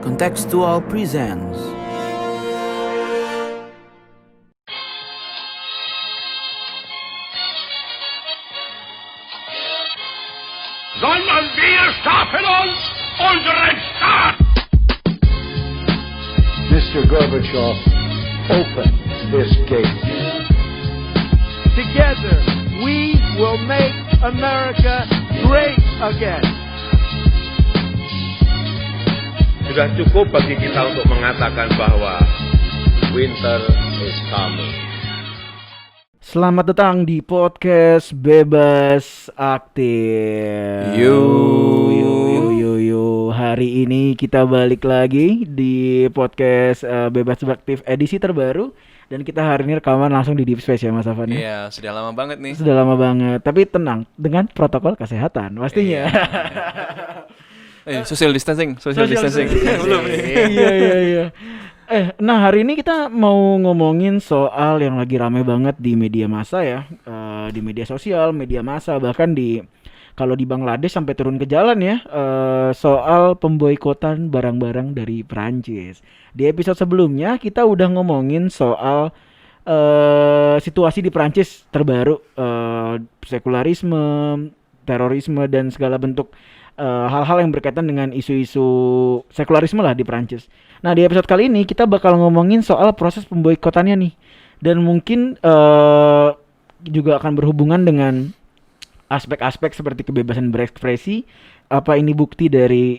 Contextual presents. Sondern wir schaffen uns unseren Staat! Mr. Gorbachev, open this gate. Together, we will make America great again. Sudah cukup bagi kita untuk mengatakan bahwa winter is coming. Selamat datang di podcast Bebas Aktif. Yo. Hari ini kita balik lagi di podcast Bebas Aktif edisi terbaru. Dan kita hari ini rekaman langsung di Deep Space ya Mas Afan. Iya, sudah lama banget nih. Sudah lama banget, tapi tenang, dengan protokol kesehatan pastinya. Social distancing. Belum nih. Iya. Nah hari ini kita mau ngomongin soal yang lagi rame banget di media massa ya, di media sosial, media massa, bahkan kalau di Bangladesh sampai turun ke jalan ya, soal pemboikotan barang-barang dari Perancis. Di episode sebelumnya kita udah ngomongin soal situasi di Perancis terbaru, sekularisme, terorisme dan segala bentuk hal-hal yang berkaitan dengan isu-isu sekularisme lah di Perancis. Nah di episode kali ini kita bakal ngomongin soal proses pemboikotannya nih, dan mungkin juga akan berhubungan dengan aspek-aspek seperti kebebasan berekspresi. Apa ini bukti dari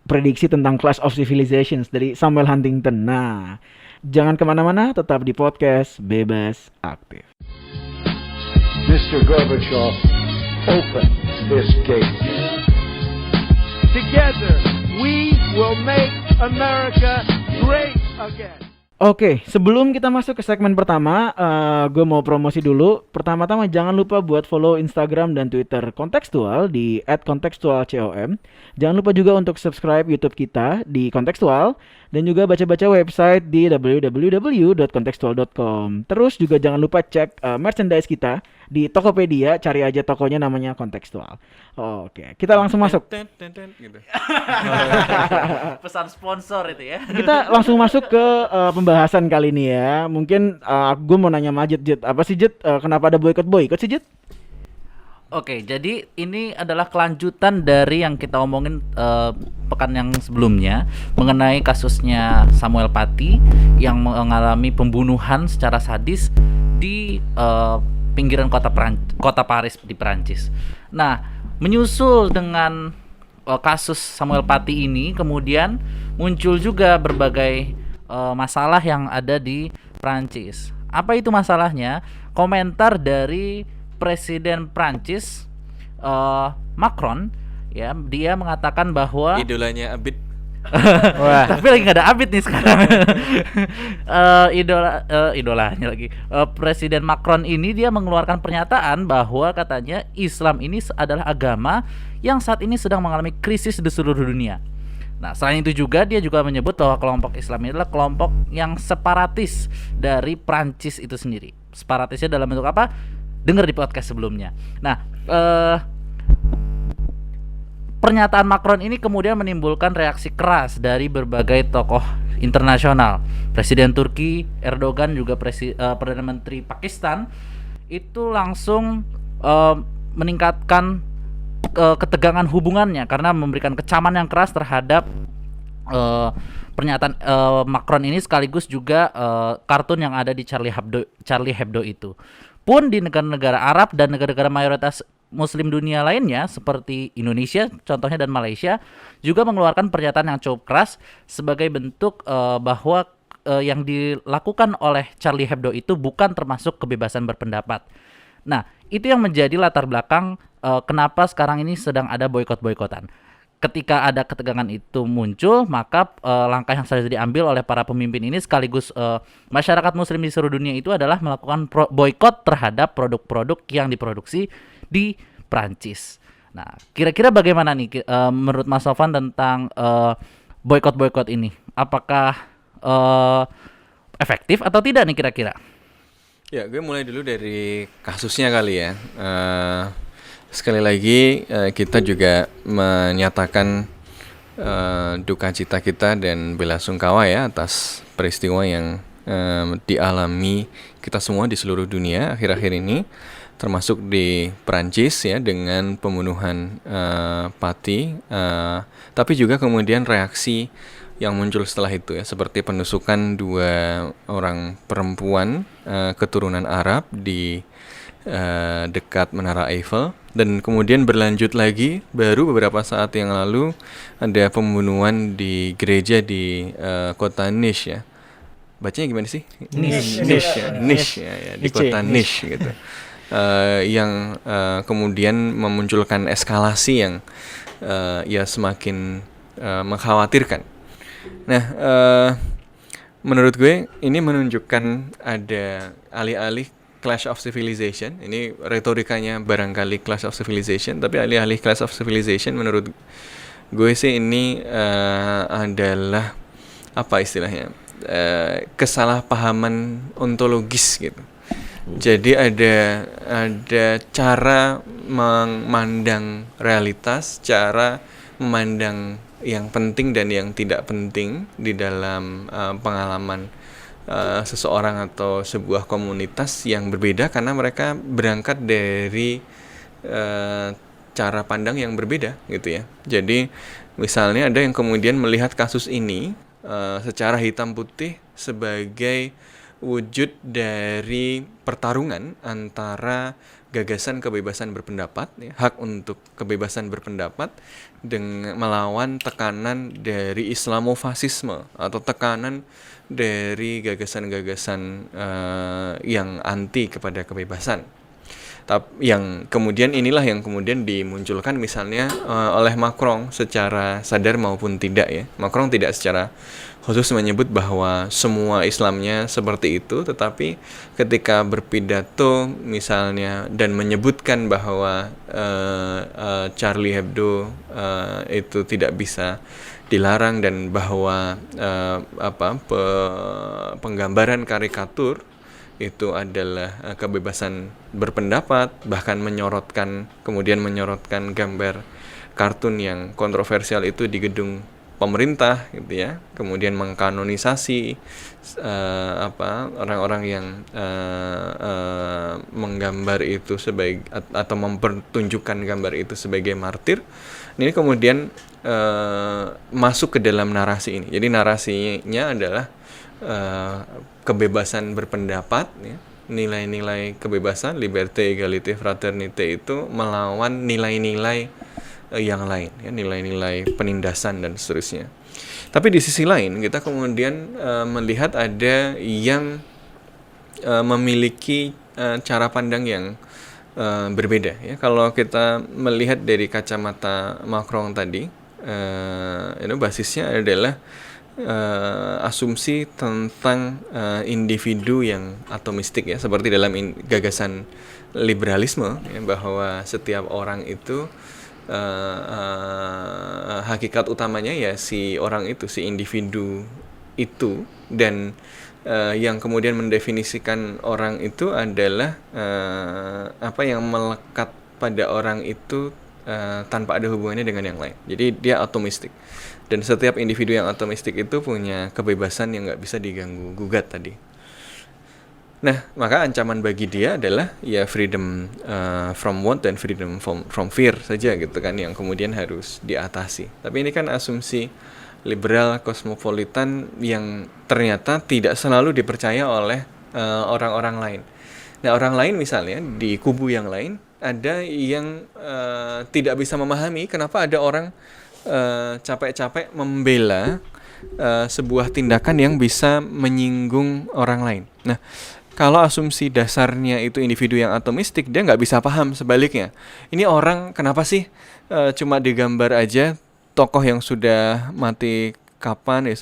prediksi tentang Clash of Civilizations dari Samuel Huntington. Nah jangan kemana-mana, tetap di podcast Bebas Aktif. Mr. Gorbachev, open this gate. Together, we will make America great again. Oke, sebelum kita masuk ke segmen pertama, gue mau promosi dulu. Pertama-tama jangan lupa buat follow Instagram dan Twitter Kontekstual di @kontekstualcom. Jangan lupa juga untuk subscribe YouTube kita di Kontekstual, dan juga baca-baca website di www.kontekstual.com. Terus juga jangan lupa cek merchandise kita di Tokopedia, cari aja tokonya namanya Kontekstual. Oke, kita langsung masuk. Gitu. Pesan sponsor itu ya. Kita langsung masuk ke pembahasan kali ini ya. Mungkin gue mau nanya sama Jet. Apa sih Jet? Kenapa ada boikot sih Jet? Oke, jadi ini adalah kelanjutan dari yang kita omongin pekan yang sebelumnya mengenai kasusnya Samuel Paty yang mengalami pembunuhan secara sadis di pinggiran kota Paris di Perancis. Nah, menyusul dengan kasus Samuel Paty ini, kemudian muncul juga berbagai masalah yang ada di Perancis. Apa itu masalahnya? Komentar dari Presiden Prancis Macron ya, dia mengatakan bahwa Idolanya Abid. tapi lagi nggak ada Abid nih sekarang. Idolanya lagi. Presiden Macron ini dia mengeluarkan pernyataan bahwa katanya Islam ini adalah agama yang saat ini sedang mengalami krisis di seluruh dunia. Nah, selain itu juga dia juga menyebut bahwa kelompok Islam ini adalah kelompok yang separatis dari Prancis itu sendiri. Separatisnya dalam bentuk apa? Dengar di podcast sebelumnya. Nah, pernyataan Macron ini kemudian menimbulkan reaksi keras dari berbagai tokoh internasional. Presiden Turki Erdogan, juga Perdana Menteri Pakistan itu langsung meningkatkan ketegangan hubungannya karena memberikan kecaman yang keras terhadap pernyataan Macron ini, sekaligus juga kartun yang ada di Charlie Hebdo itu. Pun di negara-negara Arab dan negara-negara mayoritas Muslim dunia lainnya seperti Indonesia contohnya dan Malaysia juga mengeluarkan pernyataan yang cukup keras sebagai bentuk bahwa yang dilakukan oleh Charlie Hebdo itu bukan termasuk kebebasan berpendapat. Nah, itu yang menjadi latar belakang kenapa sekarang ini sedang ada boikot-boikotan. Ketika ada ketegangan itu muncul, maka langkah yang sudah diambil oleh para pemimpin ini sekaligus masyarakat muslim di seluruh dunia itu adalah melakukan boikot terhadap produk-produk yang diproduksi di Prancis. Nah, kira-kira bagaimana nih menurut Mas Sofan tentang boikot-boikot ini? Apakah efektif atau tidak nih kira-kira? Ya, gue mulai dulu dari kasusnya kali ya. Sekali lagi kita juga menyatakan duka cita kita dan belasungkawa ya atas peristiwa yang dialami kita semua di seluruh dunia akhir-akhir ini, termasuk di Perancis ya dengan pembunuhan Paty, tapi juga kemudian reaksi yang muncul setelah itu ya, seperti penusukan 2 orang perempuan keturunan Arab di dekat Menara Eiffel, dan kemudian berlanjut lagi baru beberapa saat yang lalu ada pembunuhan di gereja di kota Nice ya. Bacanya gimana sih? Nice ya, di kota Nice gitu. Yang kemudian memunculkan eskalasi yang ya semakin mengkhawatirkan. Nah, menurut gue ini menunjukkan ada alih-alih Clash of Civilization. Ini retorikanya barangkali Clash of Civilization, tapi alih-alih Clash of Civilization menurut gue sih ini adalah apa istilahnya, kesalahpahaman ontologis gitu. Jadi ada cara memandang realitas, cara memandang yang penting dan yang tidak penting di dalam pengalaman seseorang atau sebuah komunitas yang berbeda, karena mereka berangkat dari cara pandang yang berbeda gitu ya. Jadi misalnya ada yang kemudian melihat kasus ini secara hitam putih sebagai wujud dari pertarungan antara gagasan kebebasan berpendapat, ya, hak untuk kebebasan berpendapat, dengan melawan tekanan dari Islamofasisme atau tekanan dari gagasan-gagasan yang anti kepada kebebasan. Yang kemudian inilah yang kemudian dimunculkan misalnya oleh Macron secara sadar maupun tidak ya. Macron tidak secara khusus menyebut bahwa semua Islamnya seperti itu, tetapi ketika berpidato misalnya dan menyebutkan bahwa Charlie Hebdo itu tidak bisa dilarang dan bahwa penggambaran karikatur itu adalah kebebasan berpendapat, bahkan kemudian menyorotkan gambar kartun yang kontroversial itu di gedung pemerintah gitu ya, kemudian mengkanonisasi orang-orang yang menggambar itu sebagai atau mempertunjukkan gambar itu sebagai martir. Ini kemudian masuk ke dalam narasi ini. Jadi narasinya adalah kebebasan berpendapat ya, nilai-nilai kebebasan, liberté, égalité, fraternité itu melawan nilai-nilai yang lain ya, nilai-nilai penindasan dan seterusnya. Tapi di sisi lain kita kemudian melihat ada yang memiliki cara pandang yang berbeda ya. Kalau kita melihat dari kacamata Macron tadi, itu basisnya adalah asumsi tentang individu yang atomistik ya, seperti dalam gagasan liberalisme ya, bahwa setiap orang itu hakikat utamanya ya si orang itu, si individu itu, dan yang kemudian mendefinisikan orang itu adalah apa yang melekat pada orang itu tanpa ada hubungannya dengan yang lain. Jadi dia atomistik. Dan setiap individu yang atomistik itu punya kebebasan yang nggak bisa diganggu gugat tadi. Nah, maka ancaman bagi dia adalah ya freedom from want dan freedom from fear saja gitu kan, yang kemudian harus diatasi. Tapi ini kan asumsi liberal kosmopolitan yang ternyata tidak selalu dipercaya oleh orang-orang lain. Nah, orang lain misalnya di kubu yang lain ada yang tidak bisa memahami kenapa ada orang capek-capek membela sebuah tindakan yang bisa menyinggung orang lain. Nah, kalau asumsi dasarnya itu individu yang atomistik, dia nggak bisa paham sebaliknya. Ini orang kenapa sih cuma digambar aja tokoh yang sudah mati kapan ya,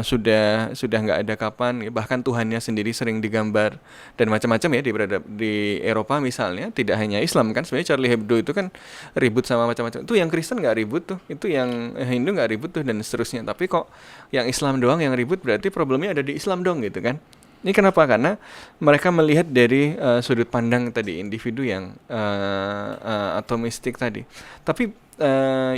sudah nggak ada kapan ya, bahkan Tuhannya sendiri sering digambar dan macam-macam ya di Eropa misalnya, tidak hanya Islam kan, sebenarnya Charlie Hebdo itu kan ribut sama macam-macam, itu yang Kristen nggak ribut tuh, itu yang Hindu nggak ribut tuh dan seterusnya, tapi kok yang Islam doang yang ribut, berarti problemnya ada di Islam dong gitu kan. Ini kenapa? Karena mereka melihat dari sudut pandang tadi individu yang atomistik tadi. Tapi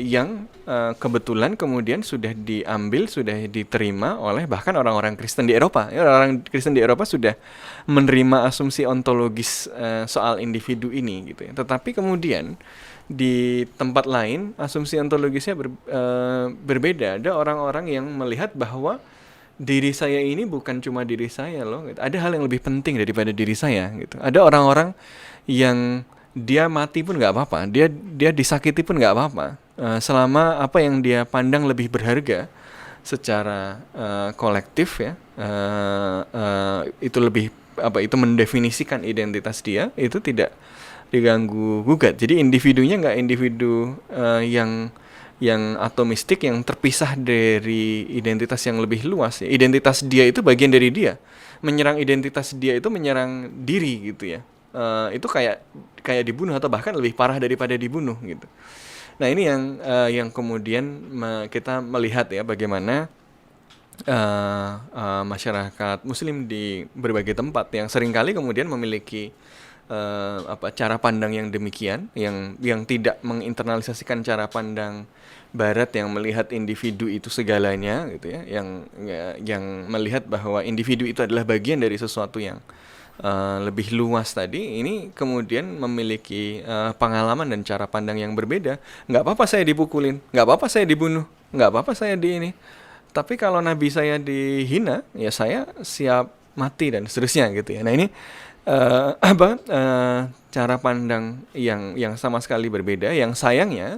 yang kebetulan kemudian sudah diambil, sudah diterima oleh bahkan orang-orang Kristen di Eropa. Ya, orang Kristen di Eropa sudah menerima asumsi ontologis soal individu ini gitu ya. Tetapi kemudian di tempat lain asumsi ontologisnya berbeda. Ada orang-orang yang melihat bahwa diri saya ini bukan cuma diri saya loh, gitu. Ada hal yang lebih penting daripada diri saya gitu. Ada orang-orang yang dia mati pun nggak apa-apa, dia disakiti pun nggak apa-apa, selama apa yang dia pandang lebih berharga secara kolektif ya, itu lebih itu mendefinisikan identitas dia, itu tidak diganggu gugat. Jadi individunya nggak individu yang atomistik, yang terpisah dari identitas yang lebih luas. Ya. Identitas dia itu bagian dari dia. Menyerang identitas dia itu menyerang diri gitu ya. Itu kayak dibunuh atau bahkan lebih parah daripada dibunuh gitu. Nah ini yang kemudian kita melihat ya bagaimana masyarakat Muslim di berbagai tempat yang seringkali kemudian memiliki cara pandang yang demikian, yang tidak menginternalisasikan cara pandang Barat yang melihat individu itu segalanya gitu ya, yang melihat bahwa individu itu adalah bagian dari sesuatu yang lebih luas tadi. Ini kemudian memiliki pengalaman dan cara pandang yang berbeda. Nggak apa-apa saya dipukulin, nggak apa-apa saya dibunuh, nggak apa-apa saya di ini. Tapi kalau nabi saya dihina, ya saya siap mati dan seterusnya gitu ya. Nah ini cara pandang yang sama sekali berbeda, yang sayangnya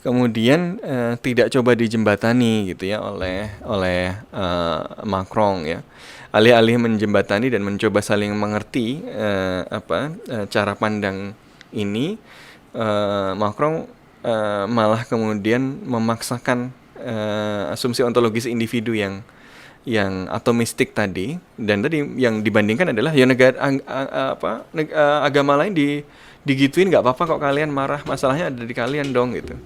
kemudian tidak coba dijembatani gitu ya oleh Macron ya. Alih-alih menjembatani dan mencoba saling mengerti cara pandang ini, Macron malah kemudian memaksakan asumsi ontologis individu yang atomistik tadi, dan tadi yang dibandingkan adalah ya agama lain digituin nggak apa-apa kok kalian marah, masalahnya ada di kalian dong gitu.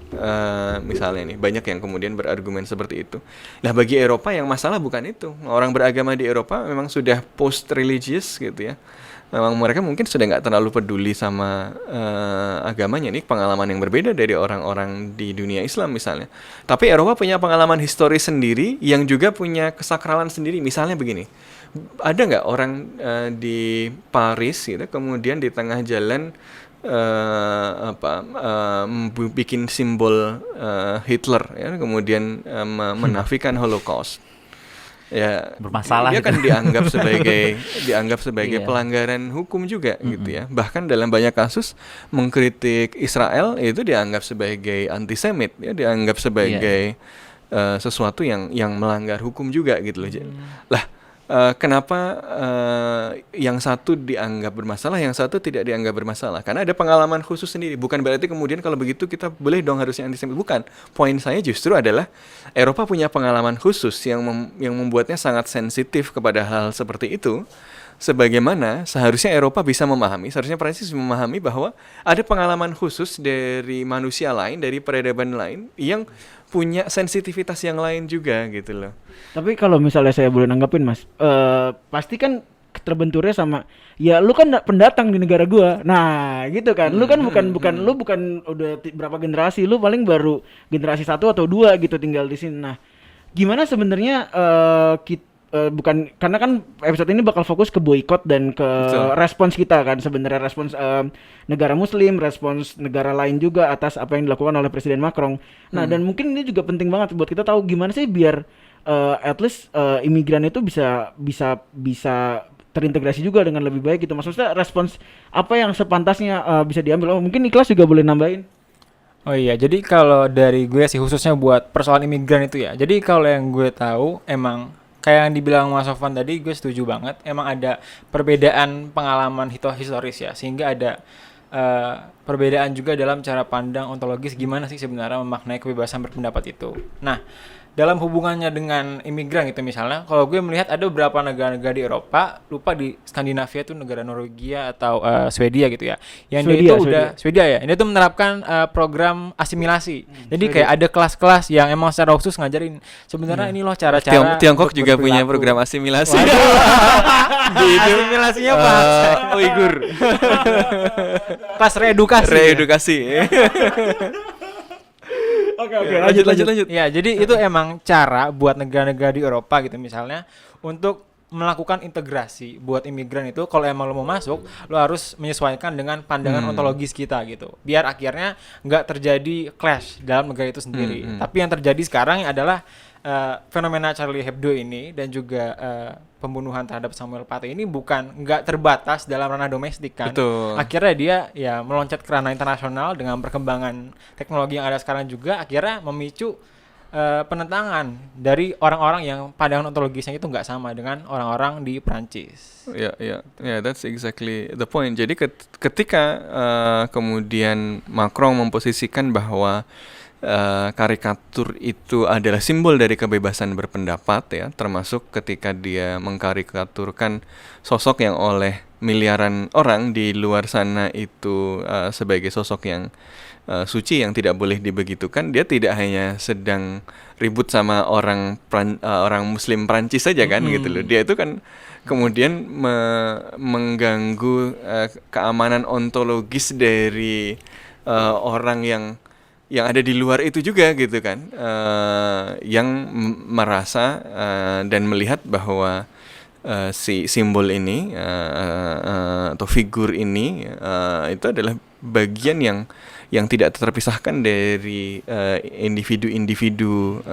Misalnya nih banyak yang kemudian berargumen seperti itu. Nah bagi Eropa yang masalah bukan itu. Orang beragama di Eropa memang sudah post religious gitu ya. Memang mereka mungkin sudah nggak terlalu peduli sama agamanya. Ini pengalaman yang berbeda dari orang-orang di dunia Islam misalnya. Tapi Eropa punya pengalaman historis sendiri yang juga punya kesakralan sendiri. Misalnya begini, ada nggak orang di Paris gitu kemudian di tengah jalan bikin simbol Hitler ya, kemudian menafikan Holocaust. Ya, bermasalah dia gitu. kan dianggap sebagai Iya. pelanggaran hukum juga gitu ya. Bahkan dalam banyak kasus mengkritik Israel itu dianggap sebagai antisemit ya, dianggap sebagai sesuatu yang melanggar hukum juga gitu loh. Lah kenapa yang satu dianggap bermasalah, yang satu tidak dianggap bermasalah? Karena ada pengalaman khusus sendiri. Bukan berarti kemudian kalau begitu kita boleh dong harusnya antisemit. Bukan. Poin saya justru adalah Eropa punya pengalaman khusus yang membuatnya sangat sensitif kepada hal seperti itu. Sebagaimana seharusnya Eropa bisa memahami, seharusnya Prancis memahami bahwa ada pengalaman khusus dari manusia lain, dari peradaban lain yang punya sensitivitas yang lain juga gitu loh. Tapi kalau misalnya saya boleh nanggapin Mas, pasti kan terbenturnya sama ya lu kan pendatang di negara gua. Nah, gitu kan. Lu kan bukan udah berapa generasi, lu paling baru generasi 1 atau 2 gitu tinggal di sini. Nah, gimana sebenarnya bukan karena kan episode ini bakal fokus ke boikot dan ke respons kita kan, sebenarnya respons negara Muslim, respons negara lain juga atas apa yang dilakukan oleh Presiden Macron. Nah, dan mungkin ini juga penting banget buat kita tahu gimana sih biar at least imigran itu bisa terintegrasi juga dengan lebih baik gitu. Maksudnya respons apa yang sepantasnya bisa diambil. Oh, mungkin Ikhlas juga boleh nambahin. Oh iya, jadi kalau dari gue sih khususnya buat persoalan imigran itu ya. Jadi kalau yang gue tahu emang kayak yang dibilang Mas Sofwan tadi, gue setuju banget. Emang ada perbedaan pengalaman historis ya, sehingga ada perbedaan juga dalam cara pandang ontologis gimana sih sebenarnya memaknai kebebasan berpendapat itu. Nah, dalam hubungannya dengan imigran gitu misalnya, kalau gue melihat ada beberapa negara-negara di Eropa, lupa di Skandinavia itu negara Norwegia atau Swedia gitu ya, yang dia itu Swedia ya, ini tuh menerapkan program asimilasi. Jadi kayak ada kelas-kelas yang emang secara khusus ngajarin sebenarnya ini loh cara-cara. Tiongkok juga punya program asimilasi. Asimilasinya bahasa Uighur. kelas reedukasi. Oke, Ya, lanjut. Ya, jadi itu emang cara buat negara-negara di Eropa gitu misalnya untuk melakukan integrasi buat imigran itu. Kalau emang lo mau masuk, lo harus menyesuaikan dengan pandangan ontologis kita gitu. Biar akhirnya nggak terjadi clash dalam negara itu sendiri. Tapi yang terjadi sekarang adalah fenomena Charlie Hebdo ini dan juga pembunuhan terhadap Samuel Paty ini nggak terbatas dalam ranah domestik kan. Betul. Akhirnya dia ya meloncat ke ranah internasional dengan perkembangan teknologi yang ada sekarang juga akhirnya memicu penentangan dari orang-orang yang pandangan ontologisnya itu nggak sama dengan orang-orang di Prancis. Ya, that's exactly the point. Jadi ketika kemudian Macron memposisikan bahwa karikatur itu adalah simbol dari kebebasan berpendapat ya, termasuk ketika dia mengkarikaturkan sosok yang oleh miliaran orang di luar sana itu sebagai sosok yang suci yang tidak boleh dibegitukan. Dia tidak hanya sedang ribut sama orang Muslim Prancis saja kan gitu loh. Dia itu kan kemudian mengganggu keamanan ontologis dari orang yang ada di luar itu juga gitu kan, yang merasa dan melihat bahwa si simbol ini atau figur ini itu adalah bagian yang tidak terpisahkan dari individu-individu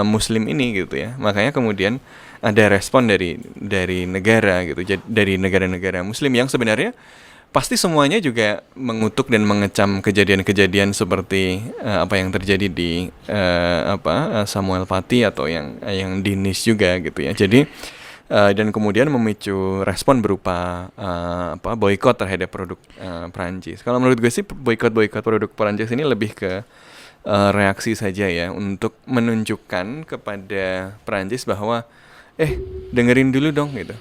Muslim ini gitu ya. Makanya kemudian ada respon dari negara gitu, dari negara-negara Muslim yang sebenarnya pasti semuanya juga mengutuk dan mengecam kejadian-kejadian seperti apa yang terjadi di Samuel Paty atau yang di Nice juga gitu ya. Jadi dan kemudian memicu respon berupa boikot terhadap produk Perancis. Kalau menurut gue sih boikot produk Perancis ini lebih ke reaksi saja ya, untuk menunjukkan kepada Perancis bahwa dengerin dulu dong gitu.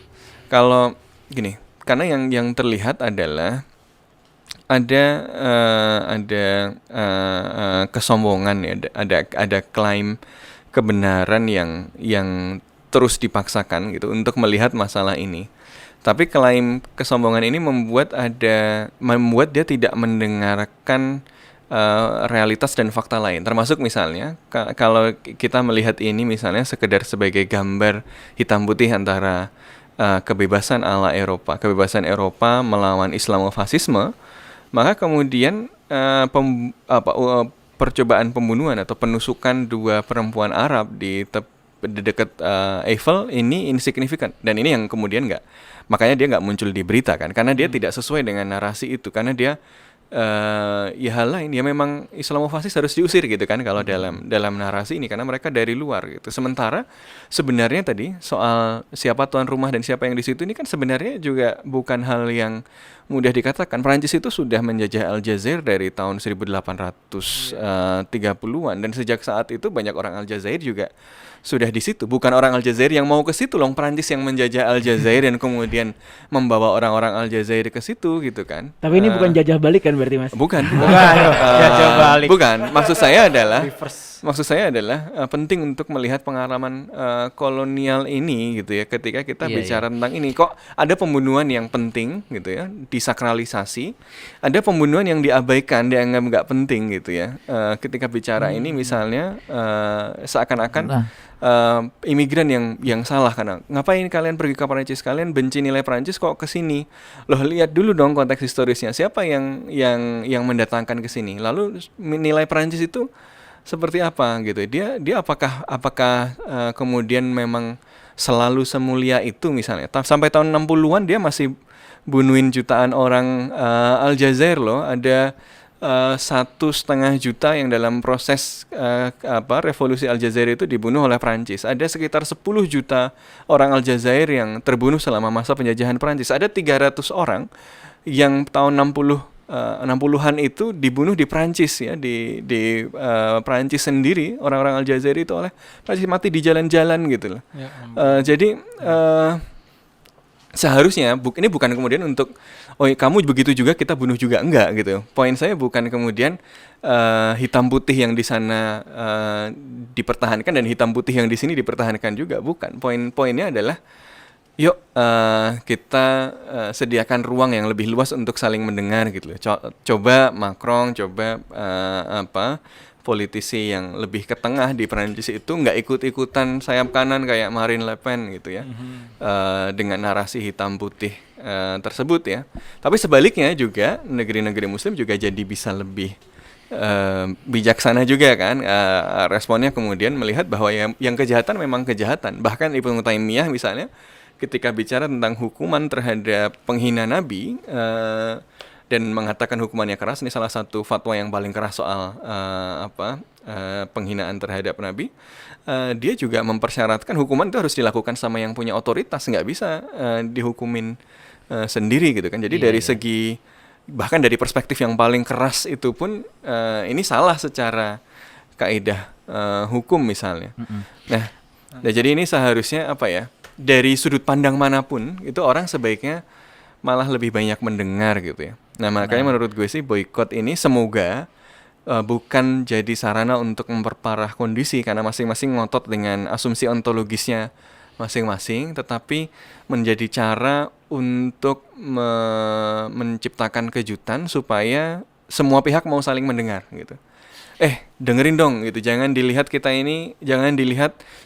Kalau gini, karena yang terlihat adalah ada kesombongan ya, ada klaim kebenaran yang terus dipaksakan gitu untuk melihat masalah ini. Tapi klaim kesombongan ini membuat dia tidak mendengarkan realitas dan fakta lain. Termasuk misalnya kalau kita melihat ini misalnya sekedar sebagai gambar hitam putih antara kebebasan ala Eropa, kebebasan Eropa melawan Islamofasisme, maka kemudian percobaan pembunuhan atau penusukan dua perempuan Arab di dekat Eiffel ini insignifikan, dan ini yang kemudian makanya dia nggak muncul di berita kan, karena dia tidak sesuai dengan narasi itu, karena dia hal lain, ya memang Islamofasis harus diusir gitu kan kalau dalam narasi ini, karena mereka dari luar gitu. Sementara sebenarnya tadi soal siapa tuan rumah dan siapa yang di situ ini kan sebenarnya juga bukan hal yang mudah dikatakan. Perancis itu sudah menjajah Aljazair dari tahun 1830-an dan sejak saat itu banyak orang Aljazair juga sudah di situ. Bukan orang Aljazair yang mau ke situ loh, Perancis yang menjajah Aljazair dan kemudian membawa orang-orang Aljazair ke situ gitu kan. Tapi ini bukan jajah balik kan berarti Mas? Bukan. Jajah balik. Bukan. Maksud saya adalah penting untuk melihat pengalaman kolonial ini gitu ya, ketika kita bicara tentang ini. Kok ada pembunuhan yang penting gitu ya, disakralisasi, ada pembunuhan yang diabaikan, dianggap nggak penting gitu ya. Ketika bicara ini misalnya seakan-akan imigran yang salah, karena ngapain kalian pergi ke Perancis, kalian benci nilai Perancis kok ke sini. Loh, lihat dulu dong konteks historisnya, siapa yang mendatangkan ke sini, lalu nilai Perancis itu seperti apa gitu. Dia apakah kemudian memang selalu semulia itu misalnya. Sampai tahun 60-an dia masih bunuhin jutaan orang Aljazair loh. Ada 1,5 juta yang dalam proses revolusi Aljazair itu dibunuh oleh Prancis. Ada sekitar 10 juta orang Aljazair yang terbunuh selama masa penjajahan Prancis. Ada 300 orang yang tahun 60-an itu dibunuh di Prancis ya, di Prancis sendiri, orang-orang Aljazair itu oleh Prancis, mati di jalan-jalan gitu loh. Jadi seharusnya ini bukan kemudian untuk kamu begitu juga kita bunuh juga, enggak gitu. Poin saya bukan kemudian hitam putih yang di sana dipertahankan dan hitam putih yang di sini dipertahankan juga, bukan. Poinnya adalah yuk kita sediakan ruang yang lebih luas untuk saling mendengar gitu loh. Coba Macron, coba politisi yang lebih ke tengah di Prancis itu nggak ikut-ikutan sayap kanan kayak Marine Le Pen gitu ya, dengan narasi hitam putih tersebut ya. Tapi sebaliknya juga negeri-negeri Muslim juga jadi bisa lebih bijaksana juga kan, responnya kemudian melihat bahwa yang kejahatan memang kejahatan. Bahkan Ibnu Taimiyah misalnya ketika bicara tentang hukuman terhadap penghina Nabi, dan mengatakan hukumannya keras, ini salah satu fatwa yang paling keras soal penghinaan terhadap Nabi. Dia juga mempersyaratkan hukuman itu harus dilakukan sama yang punya otoritas, nggak bisa dihukumin sendiri gitu kan. Jadi dari segi, bahkan dari perspektif yang paling keras itu pun ini salah secara kaidah hukum misalnya. Nah, jadi ini seharusnya dari sudut pandang manapun itu orang sebaiknya malah lebih banyak mendengar gitu ya. Nah, makanya menurut gue sih boykot ini semoga bukan jadi sarana untuk memperparah kondisi karena masing-masing ngotot dengan asumsi ontologisnya masing-masing, tetapi menjadi cara untuk menciptakan kejutan supaya semua pihak mau saling mendengar gitu. Dengerin dong gitu. Jangan dilihat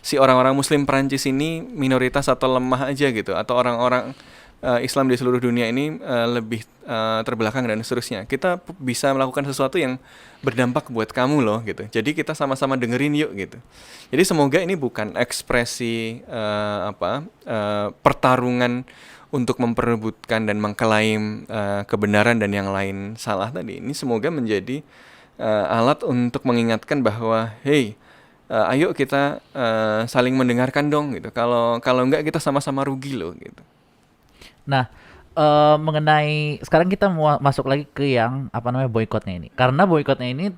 si orang-orang Muslim Perancis ini minoritas atau lemah aja gitu, atau orang-orang Islam di seluruh dunia ini lebih terbelakang dan seterusnya. Kita bisa melakukan sesuatu yang berdampak buat kamu loh gitu. Jadi kita sama-sama dengerin yuk gitu. Jadi semoga ini bukan ekspresi pertarungan untuk memperebutkan dan mengklaim kebenaran dan yang lain salah tadi. Ini semoga menjadi alat untuk mengingatkan bahwa ayo kita saling mendengarkan dong gitu. Kalau enggak kita sama-sama rugi loh gitu. Nah, mengenai sekarang kita mau masuk lagi ke yang boikotnya ini. Karena boikotnya ini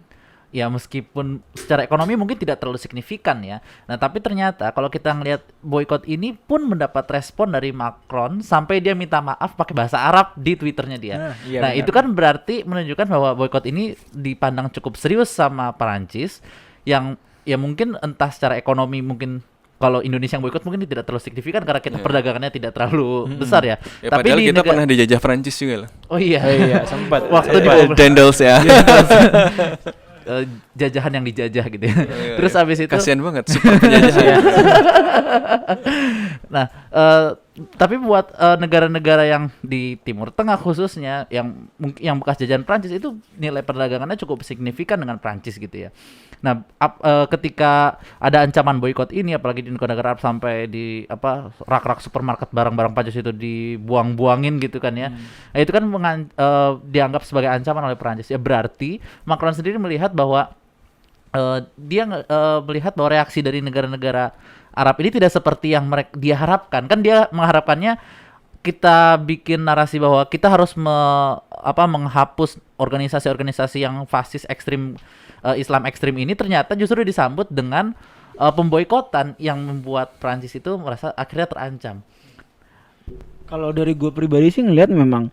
ya meskipun secara ekonomi mungkin tidak terlalu signifikan ya. Nah, tapi ternyata kalau kita ngelihat boikot ini pun mendapat respon dari Macron sampai dia minta maaf pakai bahasa Arab di Twitternya dia. Nah, itu kan berarti menunjukkan bahwa boikot ini dipandang cukup serius sama Perancis yang ya mungkin entah secara ekonomi mungkin kalau Indonesia yang boikot mungkin tidak terlalu signifikan karena kita perdagangannya tidak terlalu besar ya. Tapi padahal kita pernah dijajah Prancis juga loh. Oh iya. Iya, sempat. Waktu di Dendels ya. Jajahan yang dijajah gitu ya. Terus abis itu kasihan banget super penjajahan. Nah, tapi buat negara-negara yang di Timur Tengah khususnya yang bekas jajahan Prancis itu nilai perdagangannya cukup signifikan dengan Prancis gitu ya. Nah, ketika ada ancaman boikot ini apalagi di negara-negara Arab sampai di rak-rak supermarket barang-barang Prancis itu dibuang-buangin gitu kan ya. Nah, itu kan dianggap sebagai ancaman oleh Prancis. Ya berarti Macron sendiri melihat bahwa dia melihat bahwa reaksi dari negara-negara Arab ini tidak seperti yang dia harapkan. Kan dia mengharapkannya kita bikin narasi bahwa kita harus menghapus organisasi-organisasi yang fasis ekstrim, Islam ekstrim ini, ternyata justru disambut dengan pemboikotan yang membuat Prancis itu merasa akhirnya terancam. Kalau dari gue pribadi sih ngelihat memang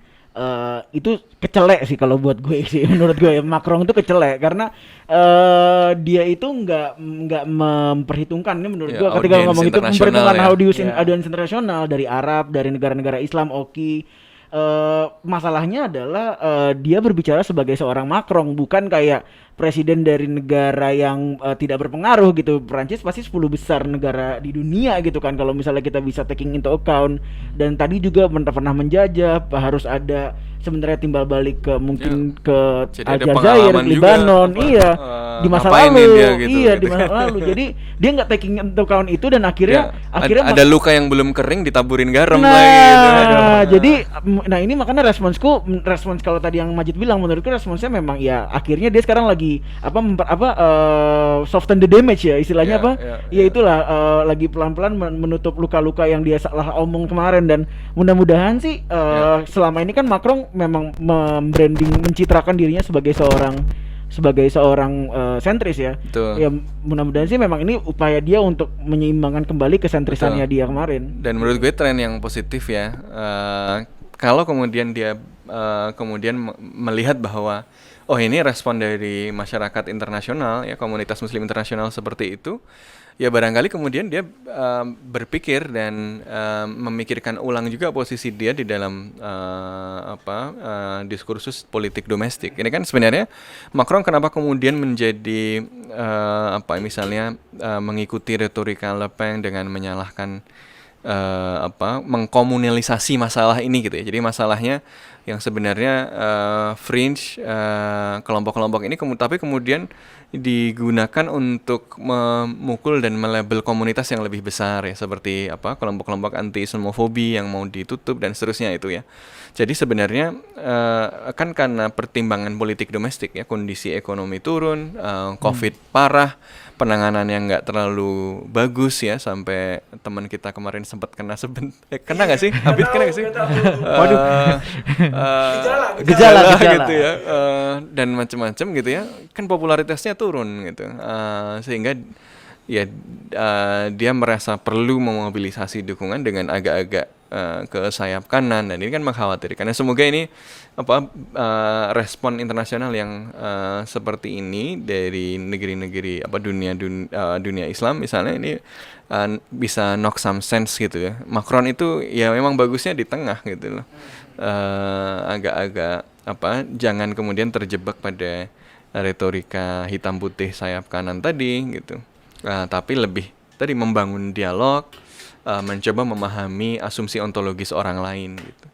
itu kecelek sih kalau buat gue sih. Menurut gue ya Macron itu kecelek karena dia itu nggak memperhitungkan, ini menurut gue ketika ngomong itu memperhitungkan audiens internasional dari Arab, dari negara-negara Islam. Masalahnya adalah dia berbicara sebagai seorang Macron, bukan kayak presiden dari negara yang tidak berpengaruh gitu. Prancis pasti 10 besar negara di dunia gitu kan kalau misalnya kita bisa taking into account. Dan tadi juga pernah menjajah, harus ada sebenarnya timbal balik ke mungkin ke Aljazair, Lebanon, di masa lalu, di masa lalu. Jadi dia nggak taking into account itu dan akhirnya ada luka yang belum kering ditaburin garam jadi ini makanya respons kalau tadi yang Majid bilang, menurutku responsnya memang ya akhirnya dia sekarang lagi soften the damage ya istilahnya itulah lagi pelan-pelan menutup luka-luka yang dia salah omong kemarin. Dan mudah-mudahan sih selama ini kan Macron memang mencitrakan dirinya sebagai seorang sentris ya. Betul. Ya mudah-mudahan sih memang ini upaya dia untuk menyeimbangkan kembali kesentrisannya dia kemarin. Dan menurut gue tren yang positif ya. Kalau kemudian dia melihat bahwa ini respon dari masyarakat internasional ya, komunitas muslim internasional seperti itu, ya barangkali kemudian dia berpikir dan memikirkan ulang juga posisi dia di dalam diskursus politik domestik. Ini kan sebenarnya Macron kenapa kemudian menjadi misalnya mengikuti retorika Le Pen dengan menyalahkan mengkomunalisasi masalah ini gitu ya. Jadi masalahnya yang sebenarnya fringe kelompok-kelompok ini tapi kemudian digunakan untuk memukul dan melabel komunitas yang lebih besar ya, seperti kelompok-kelompok anti Islamofobi yang mau ditutup dan seterusnya itu ya. Jadi sebenarnya kan karena pertimbangan politik domestik ya, kondisi ekonomi turun, COVID parah, penanganan yang nggak terlalu bagus ya, sampai teman kita kemarin sempat kena kena nggak sih? Habib kena nggak sih? Waduh. Gejala. gitu ya, dan macam-macam gitu ya, kan popularitasnya turun gitu, sehingga ya dia merasa perlu memobilisasi dukungan dengan agak-agak ke sayap kanan, dan ini kan mengkhawatirkan. Semoga ini respon internasional yang seperti ini dari negeri-negeri dunia Islam misalnya ini bisa knock some sense gitu ya. Macron itu ya memang bagusnya di tengah gitu loh. Agak-agak jangan kemudian terjebak pada retorika hitam putih sayap kanan tadi gitu. Tapi lebih tadi membangun dialog, mencoba memahami asumsi ontologis orang lain gitu.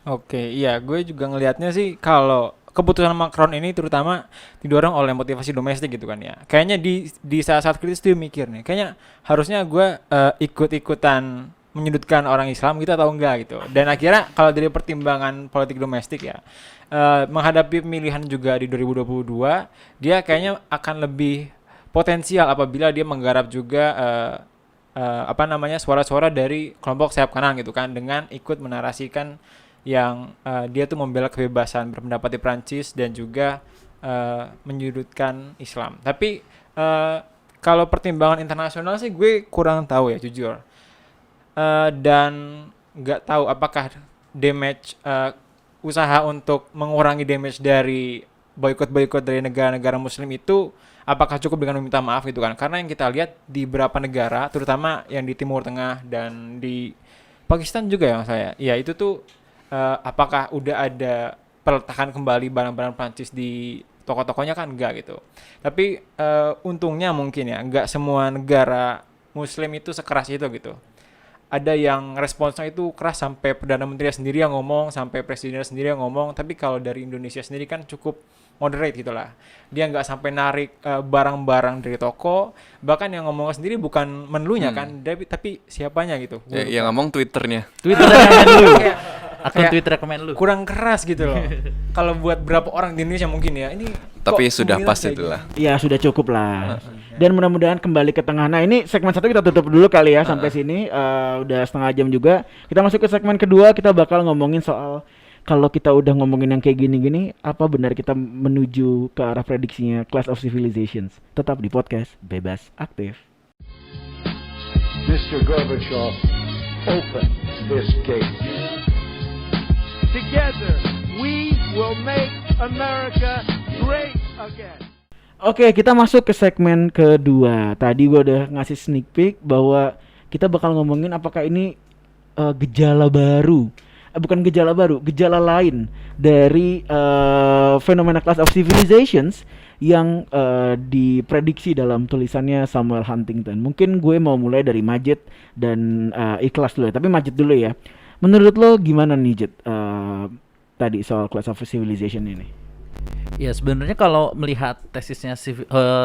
Oke, iya, gue juga ngelihatnya sih kalau keputusan Macron ini terutama didorong oleh motivasi domestik gitu kan ya. Kayaknya di saat-saat kritis dia mikir nih, kayaknya harusnya gue ikut-ikutan menyudutkan orang Islam gitu atau enggak gitu. Dan akhirnya kalau dari pertimbangan politik domestik ya, menghadapi pemilihan juga di 2022, dia kayaknya akan lebih potensial apabila dia menggarap juga suara-suara dari kelompok sayap kanan gitu kan, dengan ikut menarasikan yang dia tuh membela kebebasan berpendapat di Prancis dan juga menyudutkan Islam. Tapi kalau pertimbangan internasional sih gue kurang tahu ya jujur, dan nggak tahu apakah damage usaha untuk mengurangi damage dari boykot dari negara-negara Muslim itu apakah cukup dengan meminta maaf gitu kan? Karena yang kita lihat di beberapa negara, terutama yang di Timur Tengah dan di Pakistan juga ya itu tuh apakah udah ada peletakan kembali barang-barang Prancis di toko-tokonya kan enggak gitu. Tapi untungnya mungkin ya enggak semua negara Muslim itu sekeras itu gitu. Ada yang responsnya itu keras sampai Perdana Menteri sendiri yang ngomong, sampai Presiden sendiri yang ngomong. Tapi kalau dari Indonesia sendiri kan cukup moderate gitulah. Dia nggak sampai narik barang-barang dari toko. Bahkan yang ngomong sendiri bukan Menlunya kan, tapi siapanya gitu. Yang ngomong Twitternya. Menlu. Akun Twitter Kemenlu. Kurang keras gitu loh. Kalau buat berapa orang di Indonesia mungkin ya ini. Tapi sudah pas itulah. Ya sudah cukup lah. Dan mudah-mudahan kembali ke tengah. Nah ini segmen 1 kita tutup dulu kali ya sampai sini. Udah setengah jam juga. Kita masuk ke segmen kedua. Kita bakal ngomongin soal kalau kita udah ngomongin yang kayak gini-gini, apa benar kita menuju ke arah prediksinya Clash of Civilizations? Tetap di podcast Bebas Aktif. Mr. Gorbachev, open this gate. Together, we will make America great again. Oke, kita masuk ke segmen kedua. Tadi gue udah ngasih sneak peek bahwa kita bakal ngomongin apakah ini gejala baru. Bukan gejala baru, gejala lain dari fenomena Clash of Civilizations yang diprediksi dalam tulisannya Samuel Huntington. Mungkin gue mau mulai dari Majid dan Ikhlas dulu ya. Tapi Majid dulu ya. Menurut lo gimana nih Jid tadi soal Clash of Civilization ini? Ya sebenarnya kalau melihat tesisnya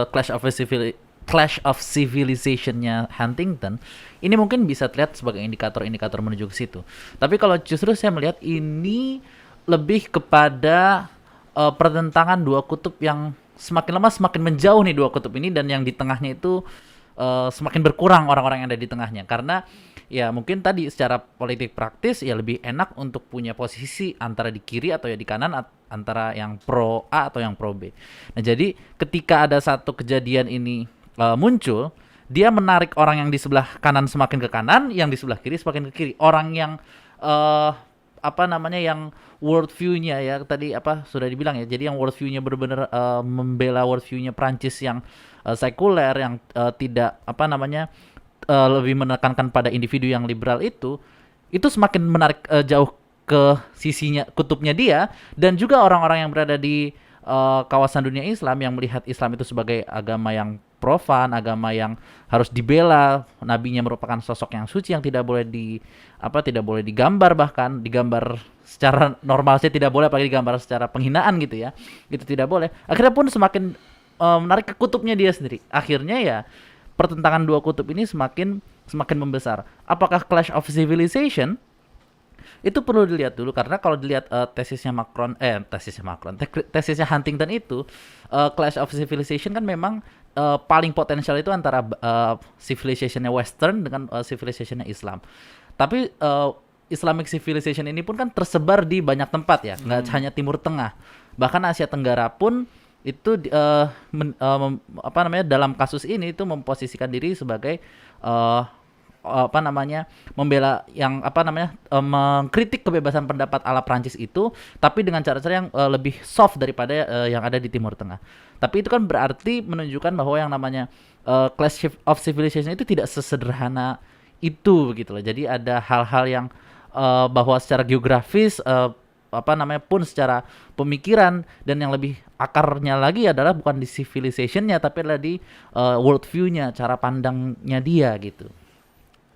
Clash of Civilization-nya Huntington, ini mungkin bisa terlihat sebagai indikator-indikator menuju ke situ. Tapi kalau justru saya melihat ini lebih kepada pertentangan dua kutub yang semakin lama semakin menjauh nih dua kutub ini, dan yang di tengahnya itu semakin berkurang orang-orang yang ada di tengahnya. Karena ya mungkin tadi secara politik praktis ya lebih enak untuk punya posisi antara di kiri atau ya di kanan, antara yang pro A atau yang pro B. Nah jadi ketika ada satu kejadian ini muncul, dia menarik orang yang di sebelah kanan semakin ke kanan, yang di sebelah kiri semakin ke kiri. Orang yang yang world view-nya ya tadi sudah dibilang ya. Jadi yang world view-nya benar-benar membela world view-nya Prancis yang sekuler, yang tidak lebih menekankan pada individu yang liberal itu semakin menarik jauh ke sisinya, kutubnya dia. Dan juga orang-orang yang berada di kawasan dunia Islam yang melihat Islam itu sebagai agama yang profan, agama yang harus dibela, nabinya merupakan sosok yang suci yang tidak boleh tidak boleh digambar, bahkan digambar secara normal sih tidak boleh, apalagi digambar secara penghinaan gitu ya. Itu tidak boleh. Akhirnya pun semakin menarik ke kutubnya dia sendiri. Akhirnya ya pertentangan dua kutub ini semakin membesar. Apakah Clash of Civilization itu perlu dilihat dulu, karena kalau dilihat tesisnya Huntington itu, Clash of Civilization kan memang paling potensial itu antara civilizationnya Western dengan civilizationnya Islam. Tapi Islamic Civilization ini pun kan tersebar di banyak tempat ya, nggak hanya Timur Tengah, bahkan Asia Tenggara pun itu dalam kasus ini itu memposisikan diri sebagai membela yang mengkritik kebebasan pendapat ala Prancis itu, tapi dengan cara-cara yang lebih soft daripada yang ada di Timur Tengah. Tapi itu kan berarti menunjukkan bahwa yang namanya Clash of Civilization itu tidak sesederhana itu gitu loh. Jadi ada hal-hal yang bahwa secara geografis pun secara pemikiran, dan yang lebih akarnya lagi adalah bukan di civilization-nya tapi adalah di world view-nya, cara pandangnya dia gitu.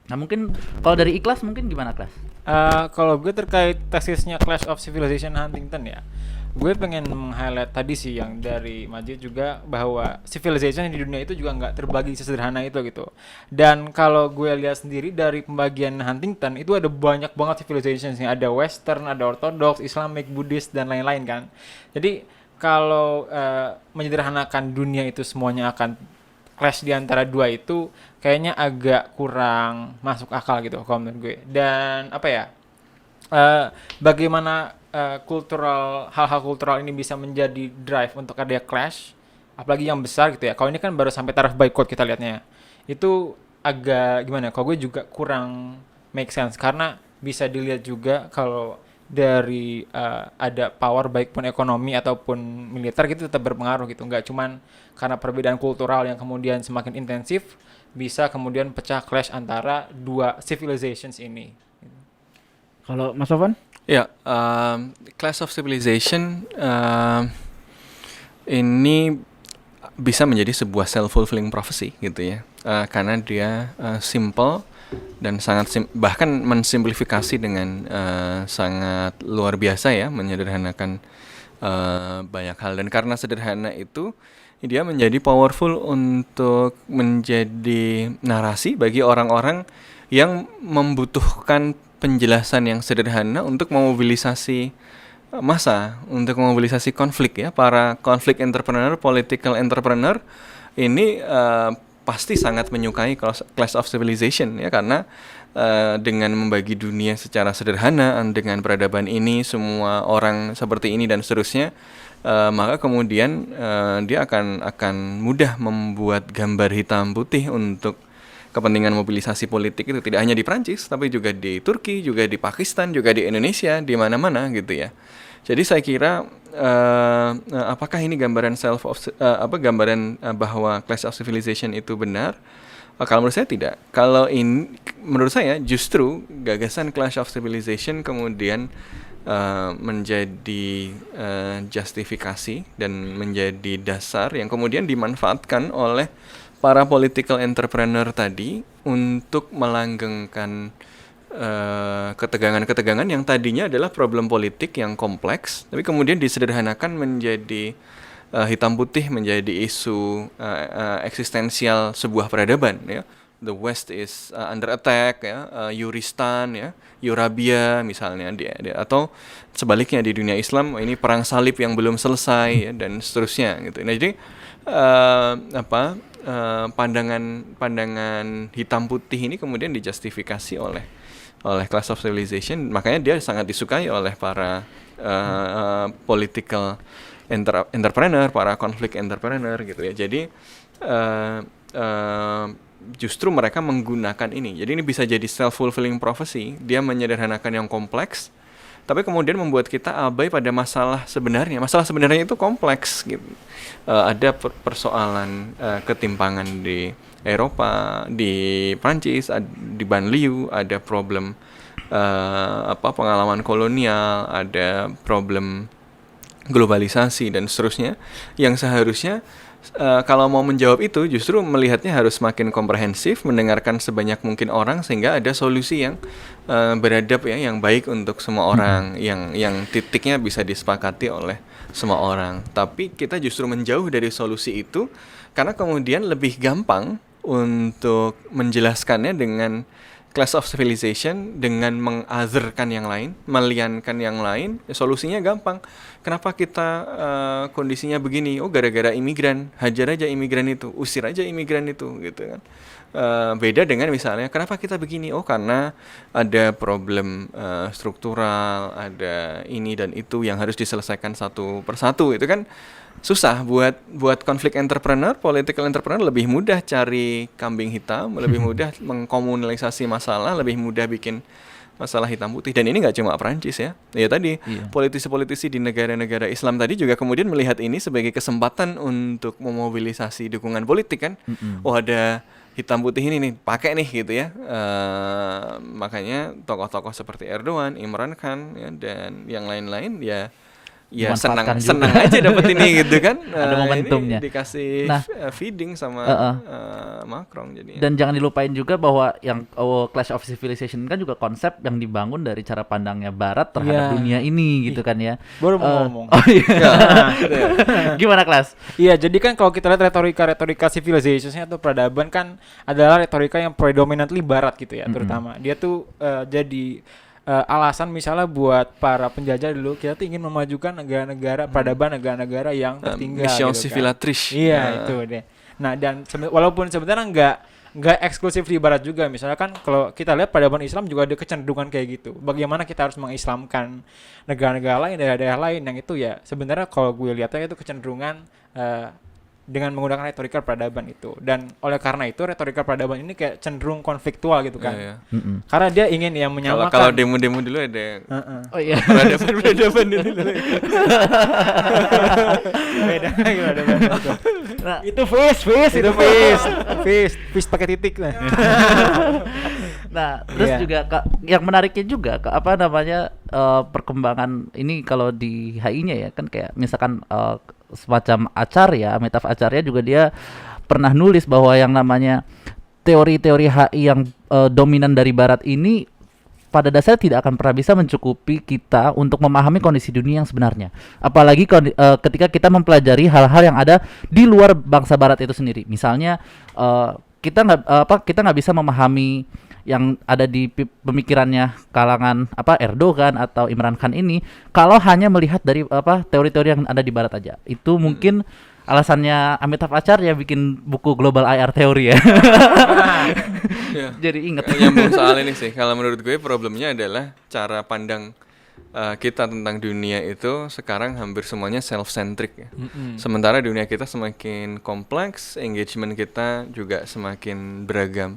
Nah mungkin kalau dari Ikhlas mungkin gimana, Ikhlas? Kalau gue terkait tesisnya Clash of Civilization Huntington ya, gue pengen meng-highlight tadi sih yang dari Majid juga, bahwa civilization di dunia itu juga nggak terbagi sesederhana itu gitu. Dan kalau gue lihat sendiri dari pembagian Huntington itu ada banyak banget civilization sih, ada Western, ada Orthodox, Islamic, Buddhist dan lain-lain kan. Jadi kalau menyederhanakan dunia itu semuanya akan clash di antara dua itu kayaknya agak kurang masuk akal gitu kalau menurut gue. Dan bagaimana hal-hal kultural ini bisa menjadi drive untuk ada clash, apalagi yang besar gitu ya. Kalau ini kan baru sampai taraf boycott kita lihatnya, itu agak gimana? Kalau gue juga kurang make sense, karena bisa dilihat juga kalau dari ada power baik pun ekonomi ataupun militer gitu tetap berpengaruh gitu. Nggak cuman karena perbedaan kultural yang kemudian semakin intensif bisa kemudian pecah clash antara dua civilizations ini. Kalau Mas Sofwan? Ya, Clash of Civilization ini bisa menjadi sebuah self-fulfilling prophecy gitu ya, karena dia simple dan bahkan mensimplifikasi dengan sangat luar biasa ya, menyederhanakan banyak hal. Dan karena sederhana itu dia menjadi powerful untuk menjadi narasi bagi orang-orang yang membutuhkan penjelasan yang sederhana untuk memobilisasi massa, untuk memobilisasi konflik ya. Para konflik entrepreneur, political entrepreneur ini pasti sangat menyukai Clash of Civilization ya, karena dengan membagi dunia secara sederhana, dengan peradaban ini semua orang seperti ini dan seterusnya, maka kemudian dia akan mudah membuat gambar hitam putih untuk kepentingan mobilisasi politik itu, tidak hanya di Prancis tapi juga di Turki, juga di Pakistan, juga di Indonesia, di mana-mana gitu ya. Jadi saya kira apakah ini gambaran bahwa Clash of Civilization itu benar? Kalau menurut saya tidak. Kalau ini menurut saya justru gagasan Clash of Civilization kemudian menjadi justifikasi dan menjadi dasar yang kemudian dimanfaatkan oleh para political entrepreneur tadi untuk melanggengkan ketegangan-ketegangan yang tadinya adalah problem politik yang kompleks, tapi kemudian disederhanakan menjadi hitam putih, menjadi isu eksistensial sebuah peradaban ya. The West is under attack ya, Yuristan ya, Eurabia misalnya atau sebaliknya di dunia Islam ini perang salib yang belum selesai ya, dan seterusnya gitu. Nah, jadi pandangan hitam putih ini kemudian dijustifikasi oleh Clash of Civilization, makanya dia sangat disukai oleh para political entrepreneur, para konflik entrepreneur gitu ya. Jadi justru mereka menggunakan ini. Jadi ini bisa jadi self-fulfilling prophecy. Dia menyederhanakan yang kompleks, tapi kemudian membuat kita abai pada masalah sebenarnya. Masalah sebenarnya itu kompleks gitu. Ada persoalan ketimpangan di Eropa, di Prancis, di Banlieue, ada problem pengalaman kolonial, ada problem globalisasi dan seterusnya yang seharusnya kalau mau menjawab itu justru melihatnya harus makin komprehensif, mendengarkan sebanyak mungkin orang sehingga ada solusi yang beradab ya, yang baik untuk semua orang, yang titiknya bisa disepakati oleh semua orang. Tapi kita justru menjauh dari solusi itu karena kemudian lebih gampang untuk menjelaskannya dengan class of civilization, dengan meng-otherkan yang lain, meliankan yang lain, solusinya gampang. Kenapa kita kondisinya begini? Oh, gara-gara imigran, hajar aja imigran itu, usir aja imigran itu, gitu kan. Beda dengan misalnya, kenapa kita begini? Oh, karena ada problem struktural, ada ini dan itu yang harus diselesaikan satu persatu, itu kan susah. Buat konflik entrepreneur, political entrepreneur lebih mudah cari kambing hitam, lebih mudah mengkomunalisasi masalah, lebih mudah bikin masalah hitam putih. Dan ini nggak cuma Perancis ya. Ya tadi politisi-politisi di negara-negara Islam tadi juga kemudian melihat ini sebagai kesempatan untuk memobilisasi dukungan politik kan. Oh, ada hitam putih ini nih, pakai nih gitu ya. Makanya tokoh-tokoh seperti Erdogan, Imran Khan ya, dan yang lain-lain ya Dimanfaatkan senang juga. aja dapat ini gitu kan. Ada momentumnya. Ini dikasih Nah, feeding sama Macron jadinya. Dan jangan dilupain juga bahwa yang Clash of Civilization kan juga konsep yang dibangun dari cara pandangnya Barat terhadap dunia ini gitu kan ya. Baru mau ngomong. Oh iya. Ya. Gimana kelas? Iya, jadi kan kalau kita lihat retorika civilization-nya atau peradaban kan adalah retorika yang predominantly Barat gitu ya, terutama. Dia tuh jadi alasan misalnya buat para penjajah dulu, kita tuh ingin memajukan negara-negara peradaban, negara-negara yang tertinggal Mission gitu kan. civilatrice. Iya, itu deh. Nah, dan walaupun sebenarnya nggak eksklusif di Barat juga, misalnya kan kalau kita lihat peradaban Islam juga ada kecenderungan kayak gitu. Bagaimana kita harus mengislamkan negara-negara lain, daerah-daerah lain, yang itu ya sebenarnya kalau gue lihatnya itu kecenderungan dengan menggunakan retorika peradaban itu. Dan oleh karena itu retorika peradaban ini kayak cenderung konfliktual gitu kan. Iya. Karena dia ingin ya menyamakan. Kalau demo-demo dulu ada Oh iya. peradaban dulu. Beda peradaban itu. Nah, Itu fish pakai titik lah. Nah, terus Iya. juga yang menariknya juga apa namanya perkembangan ini kalau di HI-nya ya kan kayak misalkan semacam Acarya, Amitav Acarya juga dia pernah nulis bahwa yang namanya teori-teori HI yang dominan dari Barat ini pada dasarnya tidak akan pernah bisa mencukupi kita untuk memahami kondisi dunia yang sebenarnya. Apalagi ketika kita mempelajari hal-hal yang ada di luar bangsa Barat itu sendiri. Misalnya kita nggak bisa memahami yang ada di pemikirannya kalangan Erdogan atau Imran Khan ini kalau hanya melihat dari teori-teori yang ada di Barat aja. Itu mungkin alasannya Amitav Acarya bikin buku Global IR Theory ya. Ya. Jadi inget. Nyambung soal ini sih. Kalau menurut gue problemnya adalah cara pandang kita tentang dunia itu sekarang hampir semuanya self-centric ya. Sementara dunia kita semakin kompleks, engagement kita juga semakin beragam.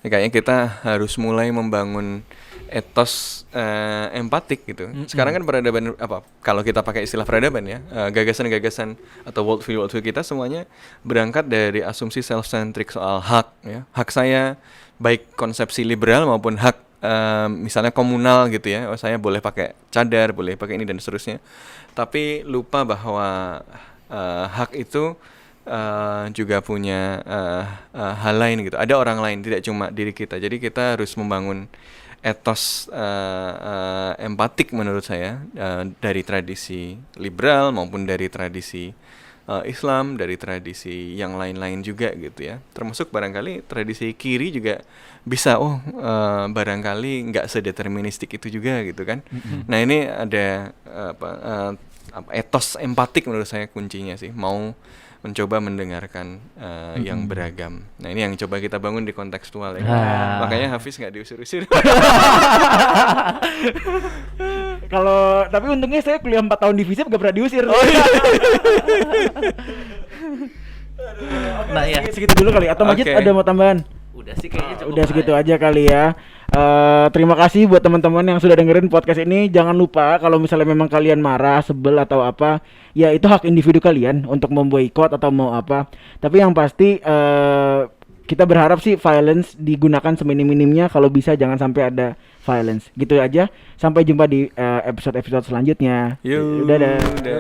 Kayaknya kita harus mulai membangun etos empatik gitu. Sekarang kan peradaban kalau kita pakai istilah peradaban ya, gagasan-gagasan atau worldview kita semuanya berangkat dari asumsi self-centric soal hak ya. Hak saya baik konsepsi liberal maupun hak misalnya komunal gitu ya. Oh, saya boleh pakai cadar, boleh pakai ini dan seterusnya. Tapi lupa bahwa hak itu juga punya hal lain gitu. Ada orang lain, tidak cuma diri kita. Jadi kita harus membangun etos empatik menurut saya dari tradisi liberal maupun dari tradisi Islam, dari tradisi yang lain-lain juga gitu ya. Termasuk barangkali tradisi kiri juga bisa barangkali nggak sedeterministik itu juga gitu kan. Nah, ini ada etos empatik menurut saya kuncinya sih. Mau mencoba mendengarkan yang beragam. Nah, ini yang coba kita bangun di kontekstual ya. Makanya Hafiz nggak diusir-usir. Kalau tapi untungnya saya kuliah 4 tahun di FISIP gak pernah diusir. Nah ya. Segitu dulu kali atau Majid Oke. ada mau tambahan? Udah sih kayaknya cukup. Udah segitu aja kali ya. Terima kasih buat teman-teman yang sudah dengerin podcast ini. Jangan lupa kalau misalnya memang kalian marah, sebel atau apa, ya itu hak individu kalian untuk memboikot atau mau apa. Tapi yang pasti kita berharap sih violence digunakan seminim-minimnya. Kalau bisa jangan sampai ada violence. Gitu aja. Sampai jumpa di episode-episode selanjutnya. Yuk, Dadah. dadah.